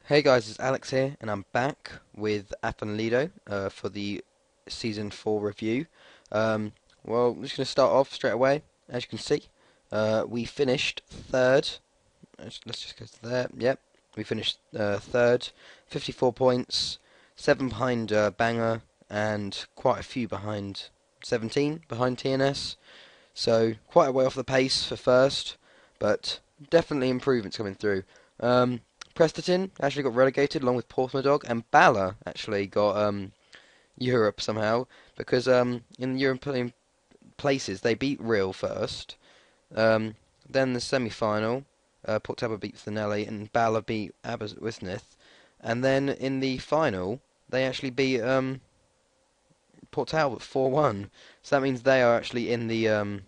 Hey guys, it's Alex here, and I'm back with Afan Lido for the Season 4 review. Um, I'm just going to start off straight away. As you can see, we finished third. Let's just go to there. Yep, we finished third, 54 points, 7 behind Banger, and quite a few behind 17 behind TNS. So quite a way off the pace for first, but definitely improvements coming through. Um, Presterton actually got relegated along with Porthmadog, and Bala actually got Europe somehow because in the European places they beat Real first, um, then the semi-final, Port Talbot beat Thanelli and Bala beat Aberystwyth, and then in the final they actually beat Port Talbot 4-1. So that means they are actually in the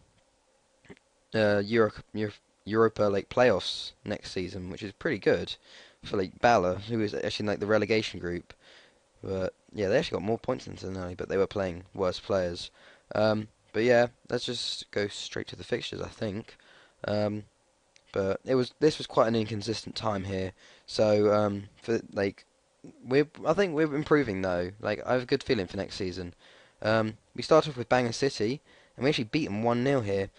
Europa like playoffs next season, which is pretty good for like Bala, who is actually in like the relegation group. But yeah, they actually got more points than Cincinnati, but they were playing worse players. But yeah, let's just go straight to the fixtures, I think. Um, but this was quite an inconsistent time here. So for like I think we're improving though. Like I have a good feeling for next season. We start off with Bangor City, and we actually beat them 1-0 here.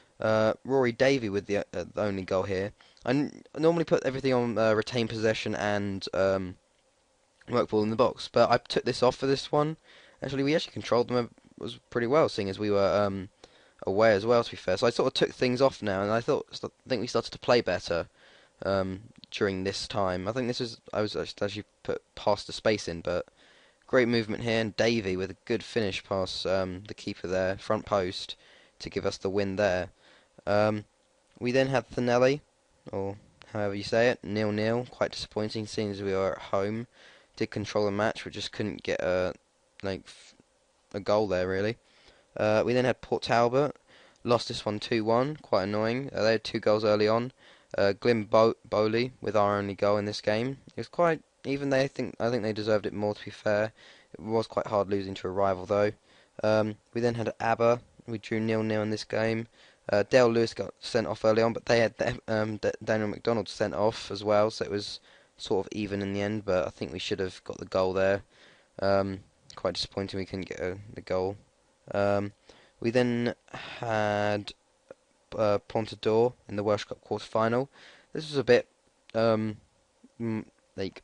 Rory Davey with the only goal here. I normally put everything on retain possession and work ball in the box, but I took this off for this one. Actually, we actually controlled them was pretty well, seeing as we were away as well. To be fair, so I sort of took things off now, and I think we started to play better during this time. I think this was I was actually put past the space in, but great movement here, and Davey with a good finish past the keeper there, front post, to give us the win there. Um, we then had Thanelli, or however you say it, 0-0. Quite disappointing, seeing as we were at home. Did control the match, but just couldn't get like a goal there really. We then had Port Talbot, lost this one 2-1. Quite annoying. They had two goals early on. Bowley with our only goal in this game. It was quite even. I think they deserved it more. To be fair, it was quite hard losing to a rival though. We then had Aber. We drew 0-0 in this game. Dale Lewis got sent off early on, but they had Daniel McDonald sent off as well, so it was sort of even in the end. But I think we should have got the goal there. Quite disappointing we couldn't get the goal. Um, we then had Pontador in the Welsh Cup quarter-final. This was a bit um, like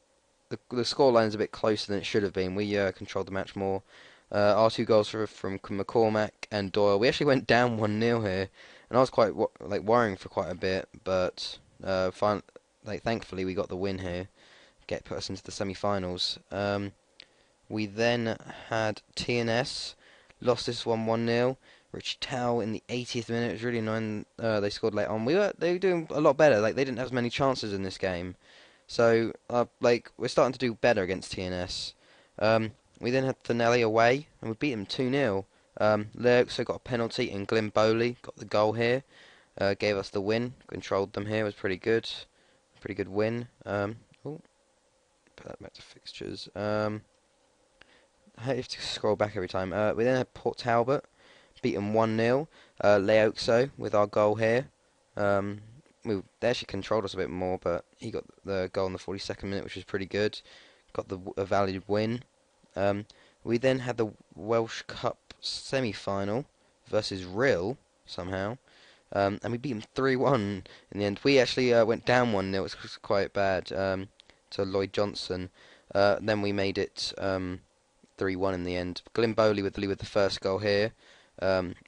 the scoreline is a bit closer than it should have been. We controlled the match more. Our two goals were from McCormack and Doyle. We actually went down 1-0 here, and I was quite worrying for quite a bit, but thankfully we got the win here, put us into the semi-finals. We then had TNS, lost this one 1-0. Richie Towell in the 80th minute. It was really annoying. They scored late on. They were doing a lot better. Like they didn't have as many chances in this game, so we're starting to do better against TNS. We then had Thanelli away, and we beat them 2-0. Leo also got a penalty, and Glyn Bowley got the goal here. Gave us the win. Controlled them here. It was pretty good. Pretty good win. Put that back to fixtures. I have to scroll back every time. We then had Port Talbot, beat them 1-0. Leoxo with our goal here. They actually controlled us a bit more, but he got the goal in the 42nd minute, which was pretty good. Got a valid win. We then had the Welsh Cup semi-final versus Real somehow, and we beat them 3-1 in the end. We actually went down 1-0, which was quite bad, to Lloyd Johnson. Then we made it 3-1 in the end. Glyn Bowley with the first goal here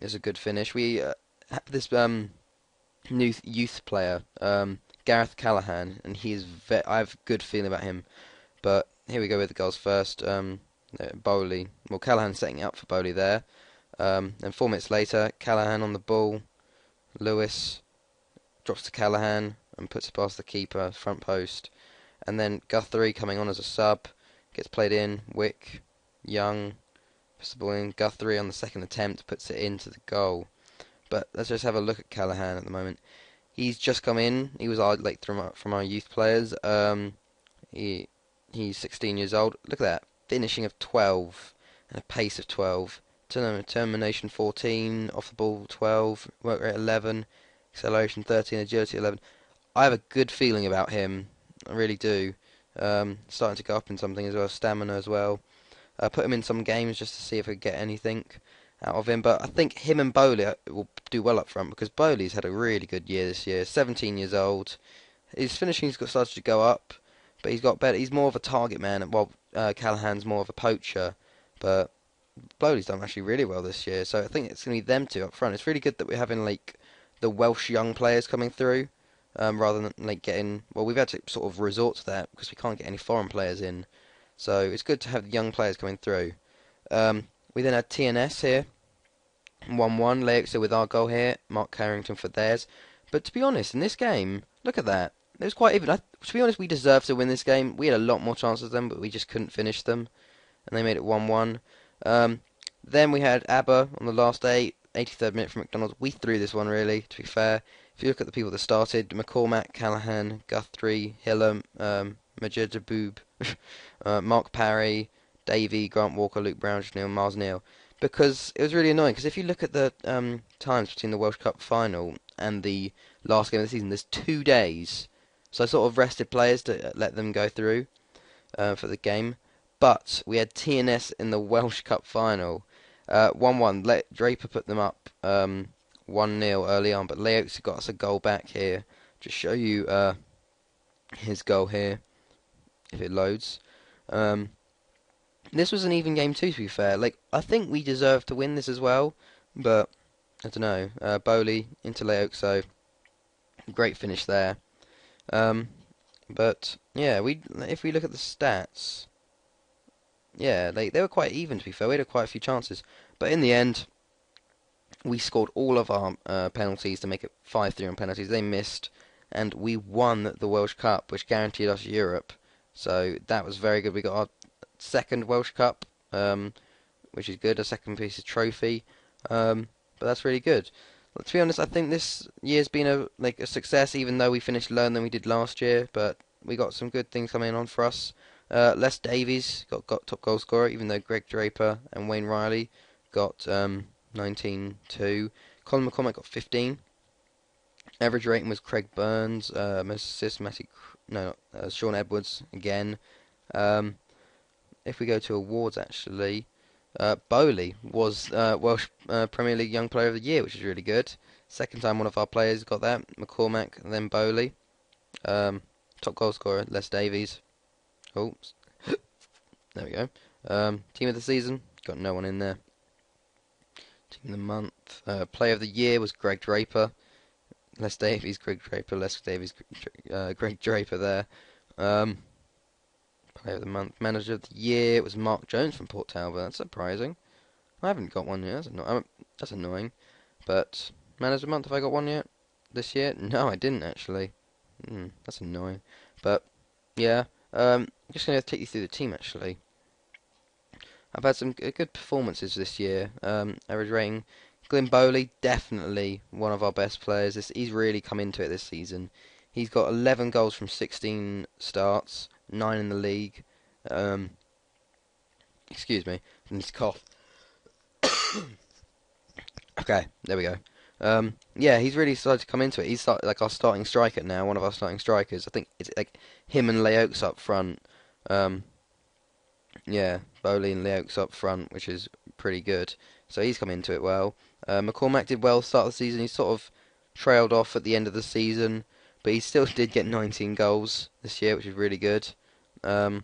is a good finish. We have this new youth player, Gareth Callahan, and I have a good feeling about him. But here we go with the goals first. Bowley, Callahan setting it up for Bowley there. And 4 minutes later, Callahan on the ball. Lewis drops to Callahan and puts it past the keeper, front post. And then Guthrie coming on as a sub, gets played in. Wick, Young, puts the ball in. Guthrie on the second attempt puts it into the goal. But let's just have a look at Callahan at the moment. He's just come in. He was from our youth players. He's 16 years old. Look at that. Finishing of 12 and a pace of 12. Determination 14. Off the ball 12. Work rate 11. Acceleration 13. Agility 11. I have a good feeling about him. I really do. Starting to go up in something as well, stamina as well. Put him in some games just to see if we get anything out of him. But I think him and Bowley will do well up front because Bowley's had a really good year this year. 17 years old. His finishing's got started to go up, but he's got better. He's more of a target man, while Callahan's more of a poacher. But Bowley's done actually really well this year, so I think it's going to be them two up front. It's really good that we're having like the Welsh young players coming through, rather than like getting. Well, we've had to sort of resort to that because we can't get any foreign players in. So it's good to have the young players coming through. We then had TNS here, 1-1. Leicester with our goal here, Mark Carrington for theirs. But to be honest, in this game, look at that. It was quite even. To be honest, we deserved to win this game. We had a lot more chances than them, but we just couldn't finish them, and they made it 1-1. Then we had ABBA on the last day, 83rd minute from McDonald's. We threw this one really, to be fair. If you look at the people that started, McCormack, Callahan, Guthrie, Hillam, Majidaboob, Mark Parry, Davey, Grant Walker, Luke Brown, Neil, Miles Neal. Because it was really annoying, because if you look at the times between the Welsh Cup final and the last game of the season, there's 2 days. So I sort of rested players to let them go through for the game. But we had TNS in the Welsh Cup final. 1-1. Draper put them up 1-0 early on, but Leox got us a goal back here. Just show you his goal here, if it loads. This was an even game too, to be fair. Like, I think we deserved to win this as well, but I don't know. Bowley into Leox, so great finish there. But yeah, if we look at the stats, yeah, they were quite even, to be fair. We had quite a few chances, but in the end, we scored all of our penalties to make it 5-3 on penalties. They missed, and we won the Welsh Cup, which guaranteed us Europe. So that was very good. We got our second Welsh Cup, which is good, a second piece of trophy. But that's really good. To be honest, I think this year's been a success, even though we finished lower than we did last year. But we got some good things coming on for us. Les Davies got top goal scorer, even though Greg Draper and Wayne Riley got 19-2. Colin McCormack got 15. Average rating was Craig Burns, most assists, Sean Edwards again. If we go to awards, actually, Bowley was Welsh Premier League Young Player of the Year, which is really good. Second time one of our players got that. McCormack, and then Bowley. Top goal scorer, Les Davies. Oops. There we go. Team of the season, got no one in there. Team of the month. Player of the year was Greg Draper. Les Davies, Greg Draper, Les Davies, Greg Draper there. Player of the month. Manager of the year was Mark Jones from Port Talbot. That's surprising. I haven't got one yet. That's annoying. But manager of the month, have I got one yet? This year? No, I didn't actually. That's annoying. But yeah. I'm just going to take you through the team, actually. I've had some good performances this year. Average rating. Glyn Bowley, definitely one of our best players. He's really come into it this season. He's got 11 goals from 16 starts, 9 in the league. Excuse me, I need to cough. Okay, there we go. Yeah, he's really started to come into it. He's like our starting striker now, one of our starting strikers. I think it's like him and Leox up front. Yeah, Bowley and Leox up front, which is pretty good. So he's come into it well. McCormack did well start of the season. He sort of trailed off at the end of the season, but he still did get 19 goals this year, which is really good. Leox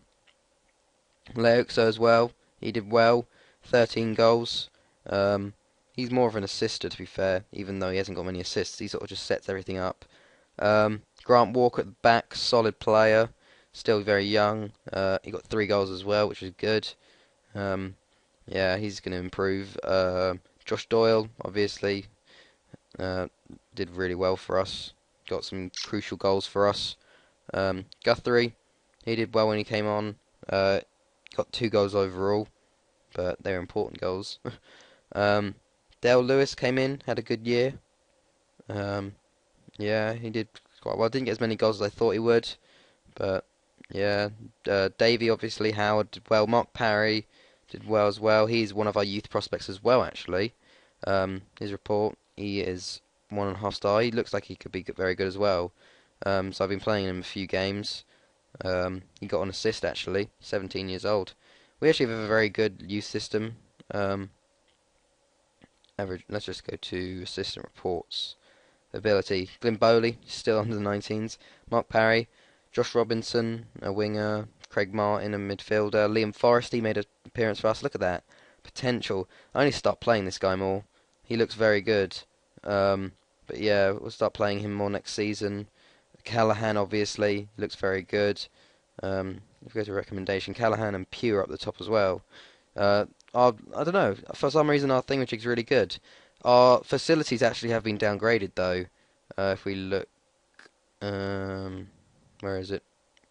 as well. He did well, 13 goals. He's more of an assister, to be fair, even though he hasn't got many assists. He sort of just sets everything up. Grant Walker at the back, solid player, still very young. He got 3 goals as well, which is good. Yeah, he's going to improve. Josh Doyle, obviously, did really well for us. Got some crucial goals for us. Guthrie, he did well when he came on. Got 2 goals overall, but they're important goals. Dale Lewis came in, had a good year. Yeah, he did quite well. Didn't get as many goals as I thought he would, but yeah. Davey, obviously, Howard did well. Mark Parry did well as well. He's one of our youth prospects as well, actually. His report, he is 1.5 star. He looks like he could be very good as well. So I've been playing him a few games. He got an assist actually, 17 years old. We actually have a very good youth system. Um, average. Let's just go to assistant reports. Ability: Glyn Bowley, still under the 19s. Mark Parry, Josh Robinson, a winger. Craig Martin, a midfielder. Liam Forresty made an appearance for us. Look at that potential. I need to start playing this guy more. He looks very good. Um, but yeah, we'll start playing him more next season. Callahan obviously looks very good. If we go to recommendation, Callahan and Pugh are up the top as well. I don't know. For some reason, our thingamajig's really good. Our facilities actually have been downgraded though. If we look, um, where is it?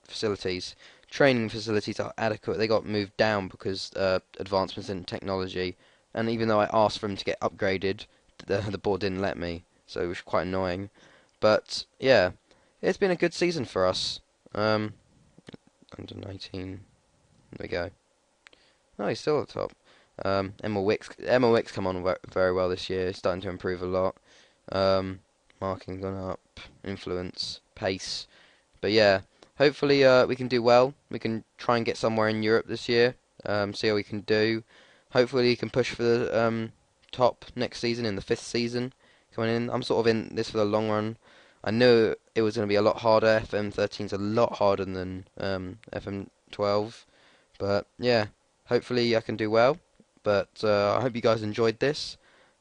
Facilities. Training facilities are adequate. They got moved down because advancements in technology. And even though I asked for them to get upgraded, the board didn't let me. So it was quite annoying. But yeah, it's been a good season for us. Um, Under 19. There we go. No, he's still at the top. Emma Wick's come on very well this year. Starting to improve a lot. Marking gone up. Influence. Pace. But yeah, hopefully we can do well. We can try and get somewhere in Europe this year. See how we can do. Hopefully we can push for the top next season in the fifth season coming in. I'm sort of in this for the long run. I knew it was going to be a lot harder. FM 13 is a lot harder than FM 12. But yeah, hopefully I can do well. But I hope you guys enjoyed this.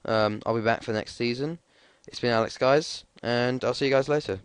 I'll be back for next season. It's been Alex, guys, and I'll see you guys later.